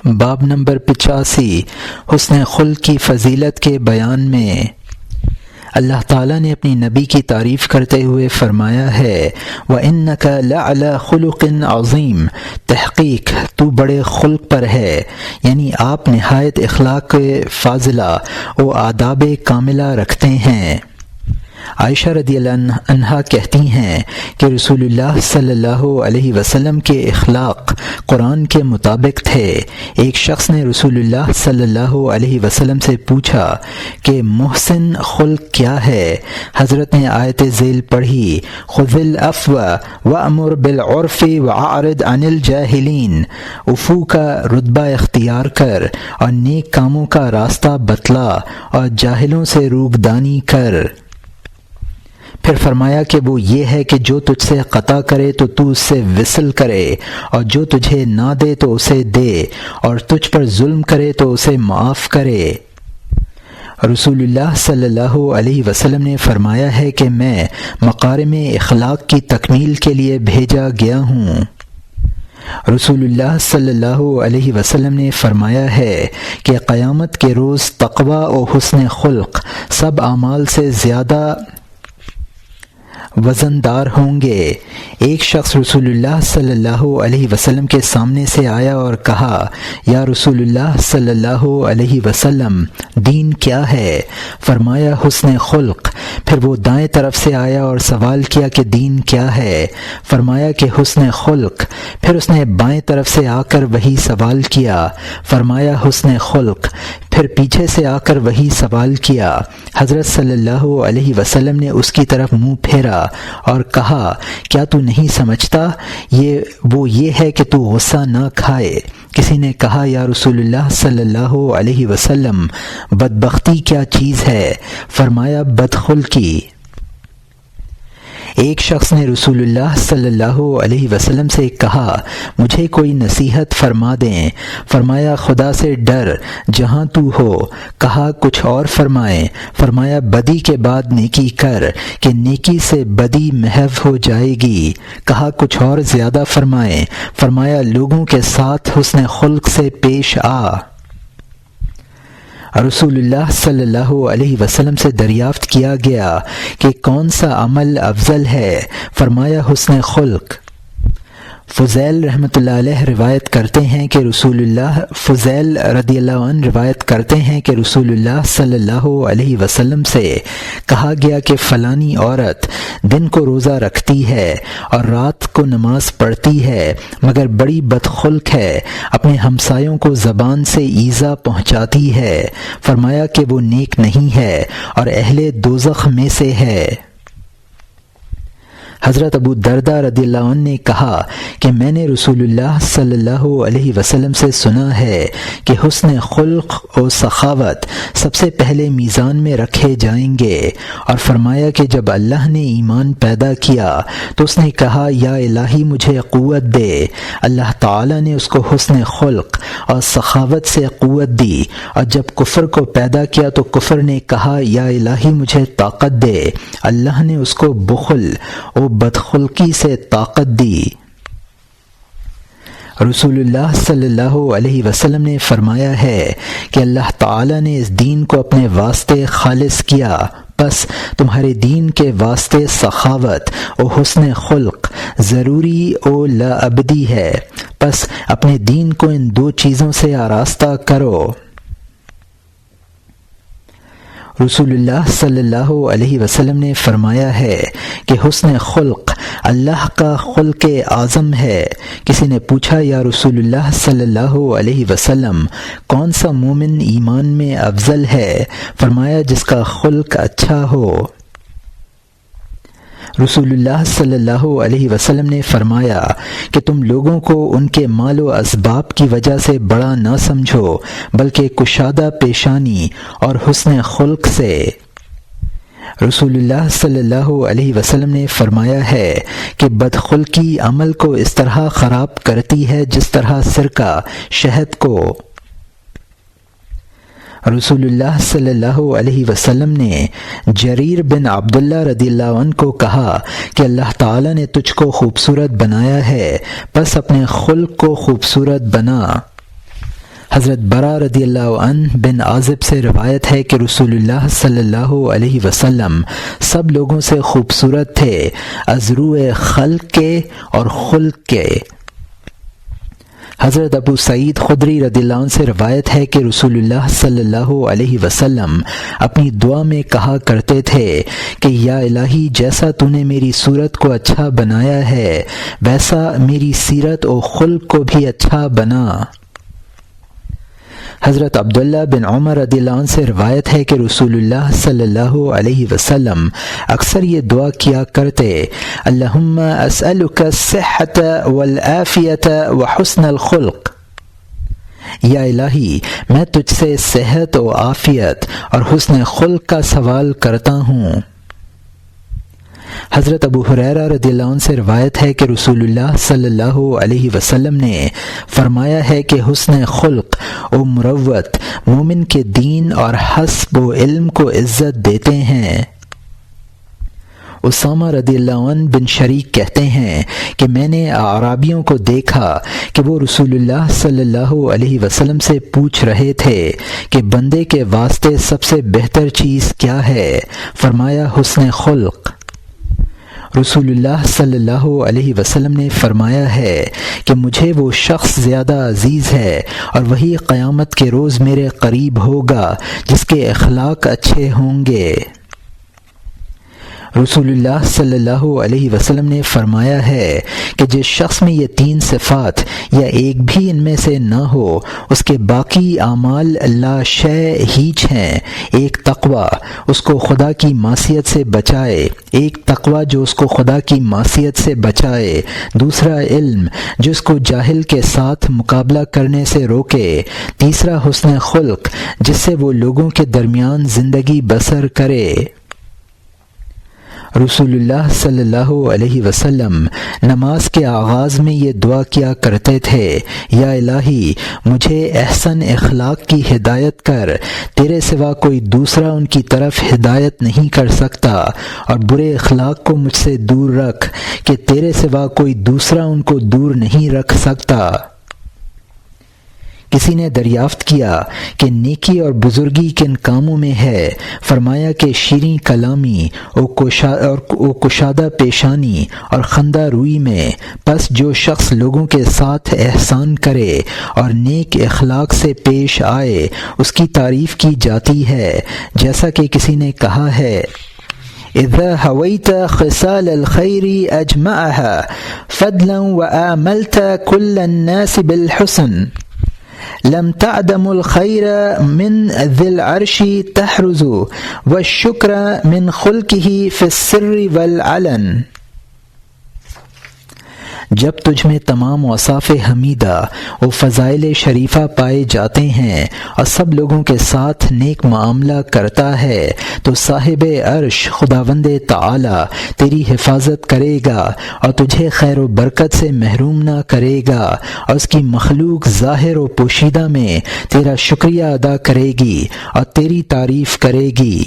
باب نمبر 85 حسن خلق کی فضیلت کے بیان میں اللہ تعالیٰ نے اپنی نبی کی تعریف کرتے ہوئے فرمایا ہے وَإِنَّكَ لَعَلَى خُلُقٍ عَظِيمٍ، تحقیق تو بڑے خلق پر ہے، یعنی آپ نہایت اخلاق فاضلہ و آداب کاملہ رکھتے ہیں۔ عائشہ رضی اللہ عنہا کہتی ہیں کہ رسول اللہ صلی اللہ علیہ وسلم کے اخلاق قرآن کے مطابق تھے۔ ایک شخص نے رسول اللہ صلی اللہ علیہ وسلم سے پوچھا کہ محسن خلق کیا ہے؟ حضرت نے آیت ذیل پڑھی خذ العفو وامر بالعرف واعرض عن الجاہلین، عفو کا رتبہ اختیار کر اور نیک کاموں کا راستہ بتلا اور جاہلوں سے روگدانی کر۔ پھر فرمایا کہ وہ یہ ہے کہ جو تجھ سے قطع کرے تو تو اس سے وصل کرے، اور جو تجھے نہ دے تو اسے دے، اور تجھ پر ظلم کرے تو اسے معاف کرے۔ رسول اللہ صلی اللہ علیہ وسلم نے فرمایا ہے کہ میں مکارم اخلاق کی تکمیل کے لیے بھیجا گیا ہوں۔ رسول اللہ صلی اللہ علیہ وسلم نے فرمایا ہے کہ قیامت کے روز تقوی و حسن خلق سب اعمال سے زیادہ وزندار ہوں گے۔ ایک شخص رسول اللہ صلی اللہ علیہ وسلم کے سامنے سے آیا اور کہا یا رسول اللہ صلی اللہ علیہ وسلم دین کیا ہے؟ فرمایا حسن خلق۔ پھر وہ دائیں طرف سے آیا اور سوال کیا کہ دین کیا ہے؟ فرمایا کہ حسن خلق۔ پھر اس نے بائیں طرف سے آ کر وہی سوال کیا، فرمایا حسن خلق۔ پھر پیچھے سے آ کر وہی سوال کیا۔ حضرت صلی اللہ علیہ وسلم نے اس کی طرف منہ پھیرا اور کہا کیا تو نہیں سمجھتا یہ ہے کہ تو غصہ نہ کھائے؟ کسی نے کہا یا رسول اللہ صلی اللہ علیہ وسلم بدبختی کیا چیز ہے؟ فرمایا بدخلقی۔ ایک شخص نے رسول اللہ صلی اللہ علیہ وسلم سے کہا مجھے کوئی نصیحت فرما دیں۔ فرمایا خدا سے ڈر جہاں تو ہو۔ کہا کچھ اور فرمائیں؟ فرمایا بدی کے بعد نیکی کر کہ نیکی سے بدی محو ہو جائے گی۔ کہا کچھ اور زیادہ فرمائیں؟ فرمایا لوگوں کے ساتھ حسن خلق سے پیش آ۔ رسول اللہ صلی اللہ علیہ وسلم سے دریافت کیا گیا کہ کون سا عمل افضل ہے؟ فرمایا حسن خلق۔ فضیل رحمۃ اللہ علیہ روایت کرتے ہیں کہ فضیل رضی اللہ عنہ روایت کرتے ہیں کہ رسول اللہ صلی اللہ علیہ وسلم سے کہا گیا کہ فلانی عورت دن کو روزہ رکھتی ہے اور رات کو نماز پڑھتی ہے مگر بڑی بدخلق ہے، اپنے ہمسایوں کو زبان سے ایذا پہنچاتی ہے۔ فرمایا کہ وہ نیک نہیں ہے اور اہل دوزخ میں سے ہے۔ حضرت ابو درداء رضی اللہ عنہ نے کہا کہ میں نے رسول اللہ صلی اللہ علیہ وسلم سے سنا ہے کہ حسن خلق و سخاوت سب سے پہلے میزان میں رکھے جائیں گے، اور فرمایا کہ جب اللہ نے ایمان پیدا کیا تو اس نے کہا یا الہی مجھے قوت دے۔ اللہ تعالیٰ نے اس کو حسن خلق اور سخاوت سے قوت دی، اور جب کفر کو پیدا کیا تو کفر نے کہا یا الہی مجھے طاقت دے۔ اللہ نے اس کو بخل و بدخلقی سے طاقت دی۔ رسول اللہ صلی اللہ علیہ وسلم نے فرمایا ہے کہ اللہ تعالی نے اس دین کو اپنے واسطے خالص کیا، پس تمہارے دین کے واسطے سخاوت و حسن خلق ضروری و لا ابدی ہے، پس اپنے دین کو ان دو چیزوں سے آراستہ کرو۔ رسول اللہ صلی اللہ علیہ وسلم نے فرمایا ہے کہ حسن خلق اللہ کا خلق اعظم ہے۔ کسی نے پوچھا یا رسول اللہ صلی اللہ علیہ وسلم کون سا مومن ایمان میں افضل ہے؟ فرمایا جس کا خلق اچھا ہو۔ رسول اللہ صلی اللہ علیہ وسلم نے فرمایا کہ تم لوگوں کو ان کے مال و اسباب کی وجہ سے بڑا نہ سمجھو، بلکہ کشادہ پیشانی اور حسن خلق سے۔ رسول اللہ صلی اللہ علیہ وسلم نے فرمایا ہے کہ بدخلقی عمل کو اس طرح خراب کرتی ہے جس طرح سرکہ شہد کو۔ رسول اللہ صلی اللہ علیہ وسلم نے جریر بن عبداللہ رضی اللہ عنہ کو کہا کہ اللہ تعالی نے تجھ کو خوبصورت بنایا ہے، بس اپنے خلق کو خوبصورت بنا۔ حضرت برا رضی اللہ عنہ بن عازب سے روایت ہے کہ رسول اللہ صلی اللہ علیہ وسلم سب لوگوں سے خوبصورت تھے از روئے خلق کے اور خلق کے۔ حضرت ابو سعید خدری رضی اللہ عنہ سے روایت ہے کہ رسول اللہ صلی اللہ علیہ وسلم اپنی دعا میں کہا کرتے تھے کہ یا الہی جیسا تو نے میری صورت کو اچھا بنایا ہے ویسا میری سیرت و خلق کو بھی اچھا بنا۔ حضرت عبداللہ بن عمر رضی اللہ عنہ سے روایت ہے کہ رسول اللہ صلی اللہ علیہ وسلم اکثر یہ دعا کیا کرتے، اللہم اسألک الصحۃ والعافیۃ وحسن الخلق، یا الہی میں تجھ سے صحت و عافیت اور حسن خلق کا سوال کرتا ہوں۔ حضرت ابو ہریرہ رضی اللہ عنہ سے روایت ہے کہ رسول اللہ صلی اللہ علیہ وسلم نے فرمایا ہے کہ حسن خلق و مروت مومن کے دین اور حسب و علم کو عزت دیتے ہیں۔ اسامہ رضی اللہ عنہ بن شریک کہتے ہیں کہ میں نے اعرابیوں کو دیکھا کہ وہ رسول اللہ صلی اللہ علیہ وسلم سے پوچھ رہے تھے کہ بندے کے واسطے سب سے بہتر چیز کیا ہے؟ فرمایا حسن خلق۔ رسول اللہ صلی اللہ علیہ وسلم نے فرمایا ہے کہ مجھے وہ شخص زیادہ عزیز ہے اور وہی قیامت کے روز میرے قریب ہوگا جس کے اخلاق اچھے ہوں گے۔ رسول اللہ صلی اللہ علیہ وسلم نے فرمایا ہے کہ جس شخص میں یہ تین صفات یا ایک بھی ان میں سے نہ ہو اس کے باقی اعمال لا شے ہیچ ہیں۔ ایک تقوی اس کو خدا کی معصیت سے بچائے، ایک تقوی جو اس کو خدا کی معصیت سے بچائے، دوسرا علم جو اس کو جاہل کے ساتھ مقابلہ کرنے سے روکے، تیسرا حسن خلق جس سے وہ لوگوں کے درمیان زندگی بسر کرے۔ رسول اللہ صلی اللہ علیہ وسلم نماز کے آغاز میں یہ دعا کیا کرتے تھے، یا الہی مجھے احسن اخلاق کی ہدایت کر، تیرے سوا کوئی دوسرا ان کی طرف ہدایت نہیں کر سکتا، اور برے اخلاق کو مجھ سے دور رکھ کہ تیرے سوا کوئی دوسرا ان کو دور نہیں رکھ سکتا۔ کسی نے دریافت کیا کہ نیکی اور بزرگی کن کاموں میں ہے؟ فرمایا کہ شیریں کلامی و کشادہ پیشانی اور خندہ روئی میں۔ پس جو شخص لوگوں کے ساتھ احسان کرے اور نیک اخلاق سے پیش آئے اس کی تعریف کی جاتی ہے، جیسا کہ کسی نے کہا ہے اذا ہویت خصال الخیر اجمعها فضلا وآملت كل الناس بالحسن لم تعدم الخير من ذي العرش تحرز والشكر من خلقه في السر والعلن۔ جب تجھ میں تمام اوصاف حمیدہ و فضائل شریفہ پائے جاتے ہیں اور سب لوگوں کے ساتھ نیک معاملہ کرتا ہے تو صاحب عرش خداوند تعالی تیری حفاظت کرے گا اور تجھے خیر و برکت سے محروم نہ کرے گا، اور اس کی مخلوق ظاہر و پوشیدہ میں تیرا شکریہ ادا کرے گی اور تیری تعریف کرے گی۔